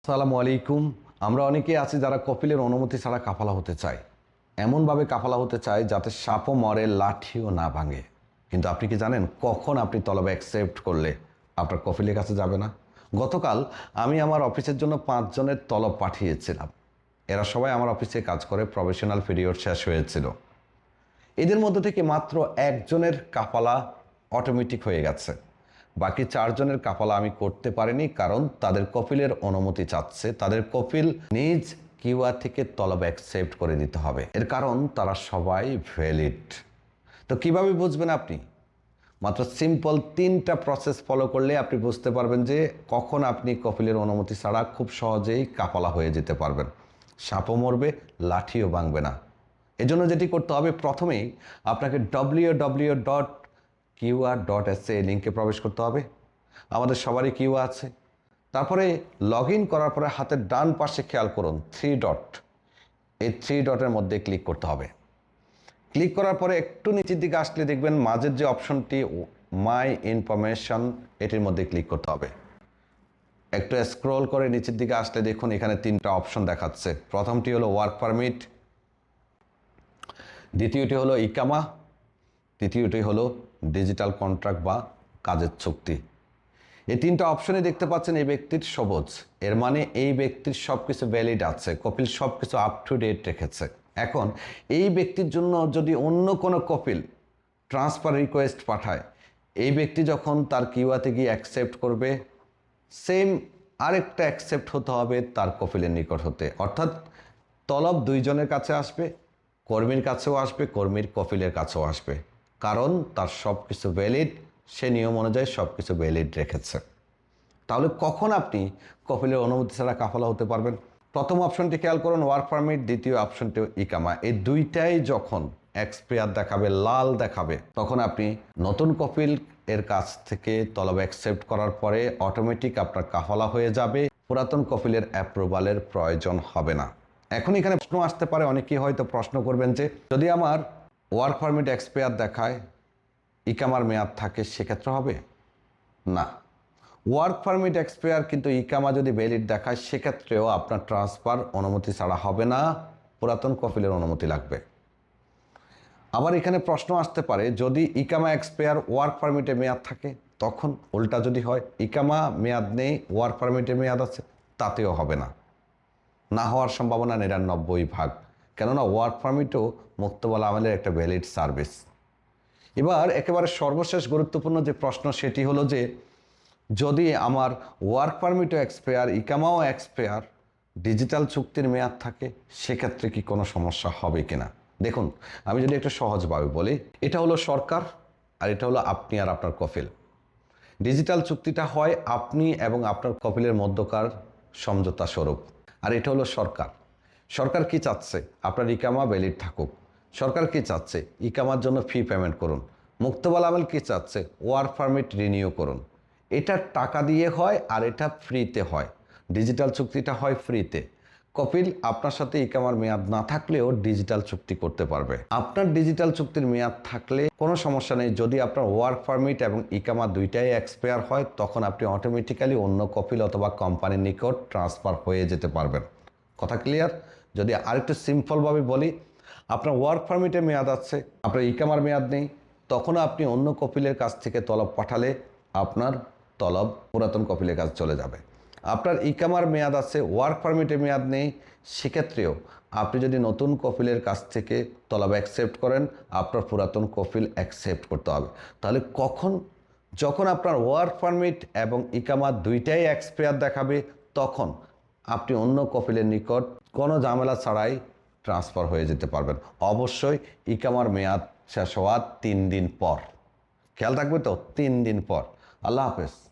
আসসালামু আলাইকুম। আমরা অনেকেই আছি যারা কপিলের অনুমতি ছাড়া কাফালা হতে চায়, এমনভাবে কাফালা হতে চায় যাতে সাপও মরে লাঠিও না ভাঙে। কিন্তু আপনি কি জানেন কখন আপনি তলব অ্যাকসেপ্ট করলে আপনার কপিলের কাছে যাবে না? গতকাল আমি আমার অফিসের জন্য 5 জনের তলব পাঠিয়েছিলাম। এরা সবাই আমার অফিসে কাজ করে, প্রফেশনাল পিরিয়ড শেষ হয়েছিল। এদের মধ্যে থেকে মাত্র একজনের কাফালা অটোমেটিক হয়ে গেছে। বাকি 4 জনের কাফালা আমি করতে পারিনি, কারণ তাদের কপিলের অনুমতি চাচ্ছে। তাদের কপিল নিজ কিউআ থেকে তলব অ্যাকসেপ্ট করে দিতে হবে। এর কারণ তারা সবাই ভ্যালিড। তো কিভাবে বুঝবেন আপনি? মাত্র সিম্পল 3টা প্রসেস ফলো করলে আপনি বুঝতে পারবেন যে কখন আপনি কপিলের অনুমতি ছাড়া খুব সহজেই কাফালা হয়ে যেতে পারবেন। সাপও মরবে, লাঠিও ভাঙবে না। এজন্য যেটি করতে হবে, প্রথমেই আপনাকে www.kiua.sa লিঙ্কে প্রবেশ করতে হবে। আমাদের সবারই কিউআ আছে। তারপরে লগ ইন করার পরে হাতের ডান পাশে খেয়াল করুন 3 ডট। এই 3 ডটের মধ্যে ক্লিক করতে হবে। ক্লিক করার পরে একটু নিচের দিকে আসলে দেখবেন মাঝের যে অপশনটি মাই ইনফরমেশন, এটির মধ্যে ক্লিক করতে হবে। একটু স্ক্রল করে নিচের দিকে আসলে দেখুন এখানে 3টা অপশন দেখাচ্ছে। প্রথমটি হলো ওয়ার্ক পারমিট, দ্বিতীয়টি হলো ইকামা, তৃতীয়টি হলো ডিজিটাল কন্ট্রাক্ট বা কাজের চুক্তি। এই 3টা অপশনই দেখতে পাচ্ছেন এই ব্যক্তির সবুজ। এর মানে এই ব্যক্তির সব কিছু ভ্যালিড আছে, কপিল সব কিছু আপ টু ডেট রেখেছে। এখন এই ব্যক্তির জন্য যদি অন্য কোনো কপিল ট্রান্সফার রিকোয়েস্ট পাঠায়, এই ব্যক্তি যখন তার কিউআতে গিয়ে অ্যাকসেপ্ট করবে, সেম আরেকটা অ্যাকসেপ্ট হতে হবে তার কপিলের নিকট হতে। অর্থাৎ তলব 2 জনের কাছে আসবে, কর্মীর কাছেও আসবে, কর্মীর কপিলের কাছেও আসবে। কারণ তার সব কিছু ভ্যালিড, সে নিয়ম অনুযায়ী সব কিছু ভ্যালিড রেখেছে। তাহলে কখন আপনি কপিলের অনুমতি ছাড়া কাফালা হতে পারবেন? প্রথম অপশনটি খেয়াল করুন ওয়ার্ক পারমিট, দ্বিতীয় অপশনটি ইকামা। এই দুইটাই যখন এক্সপায়ার দেখাবে, লাল দেখাবে, তখন আপনি নতুন কপিল এর কাছ থেকে তলব অ্যাকসেপ্ট করার পরে অটোমেটিক আপনার কাফালা হয়ে যাবে। পুরাতন কপিলের অ্যাপ্রুভালের প্রয়োজন হবে না। এখন এখানে প্রশ্ন আসতে পারে, অনেকেই হয়তো প্রশ্ন করবেন যে যদি আমার ওয়ার্ক পারমিট এক্সপায়ার দেখায়, ইকামার মেয়াদ থাকে, সেক্ষেত্রে হবে না। ওয়ার্ক পারমিট এক্সপায়ার কিন্তু ইকামা যদি ভ্যালিড দেখায়, সেক্ষেত্রেও আপনার ট্রান্সফার অনুমতি ছাড়া হবে না, পুরাতন কপিলের অনুমতি লাগবে। আবার এখানে প্রশ্ন আসতে পারে যদি ইকামা এক্সপায়ার ওয়ার্ক পারমিটে মেয়াদ থাকে, তখন উল্টা যদি হয় ইকামা মেয়াদ নেই, ওয়ার্ক পারমিটে মেয়াদ আছে, তাতেও হবে না। না হওয়ার সম্ভাবনা 99%। কেননা ওয়ার্ক পারমিটও মুক্তবলা আমলের একটা ভ্যালিড সার্ভিস। এবার একেবারে সর্বশেষ গুরুত্বপূর্ণ যে প্রশ্ন, সেটি হলো যে যদি আমার ওয়ার্ক পারমিটও এক্সপায়ার, ইকামাও এক্সপায়ার, ডিজিটাল চুক্তির মেয়াদ থাকে, সেক্ষেত্রে কি কোনো সমস্যা হবে কিনা? দেখুন, আমি যদি একটু সহজভাবে বলি, এটা হলো সরকার আর এটা হলো আপনি আর আপনার কপিল। ডিজিটাল চুক্তিটা হয় আপনি এবং আপনার কপিলের মধ্যকার সমঝোতা স্বরূপ। আর এটা হলো সরকার। সরকার কি চাচ্ছে? আপনার ইকামা ভ্যালিড থাকুক। সরকার কি চাচ্ছে? ইকামার জন্য ফি পেমেন্ট করুন। মুক্তবাল আমেল কি চাচ্ছে? ওয়ার্ক পারমিট রিনিউ করুন। এটা টাকা দিয়ে হয় আর এটা ফ্রিতে হয়। ডিজিটাল চুক্তিটা হয় ফ্রিতে। কপিল আপনার সাথে ইকামার মেয়াদ না থাকলেও ডিজিটাল চুক্তি করতে পারবে। আপনার ডিজিটাল চুক্তির মেয়াদ থাকলে কোনো সমস্যা নেই। যদি আপনার ওয়ার্ক পারমিট এবং ইকামা দুইটাই এক্সপায়ার হয়, তখন আপনি অটোমেটিক্যালি অন্য কপিল অথবা কোম্পানির নিকট ট্রান্সফার হয়ে যেতে পারবেন। কথা ক্লিয়ার? যদি আরেকটু সিম্পলভাবে বলি, আপনার ওয়ার্ক পারমিটে মেয়াদ আছে, আপনার ইকামার মেয়াদ নেই, তখন আপনি অন্য কপিলের কাছ থেকে তলব পাঠালে আপনার তলব পুরাতন কপিলের কাছে চলে যাবে। আপনার ইকামার মেয়াদ আছে, ওয়ার্ক পারমিটে মেয়াদ নেই, সেক্ষেত্রেও আপনি যদি নতুন কপিলের কাছ থেকে তলব অ্যাকসেপ্ট করেন, আপনার পুরাতন কপিল অ্যাকসেপ্ট করতে হবে। তাহলে কখন? যখন আপনার ওয়ার্ক পারমিট এবং ইকামা দুইটাই এক্সপায়ার দেখাবে, তখন আপনি অন্য কপিলের নিকট কোনো ঝামেলা ছাড়াই ট্রান্সফার হয়ে যেতে পারবেন। অবশ্যই ইকামার মেয়াদ শেষ হওয়ার 3 দিন পর। খেয়াল থাকবে তো, 3 দিন পর। আল্লাহ হাফেজ।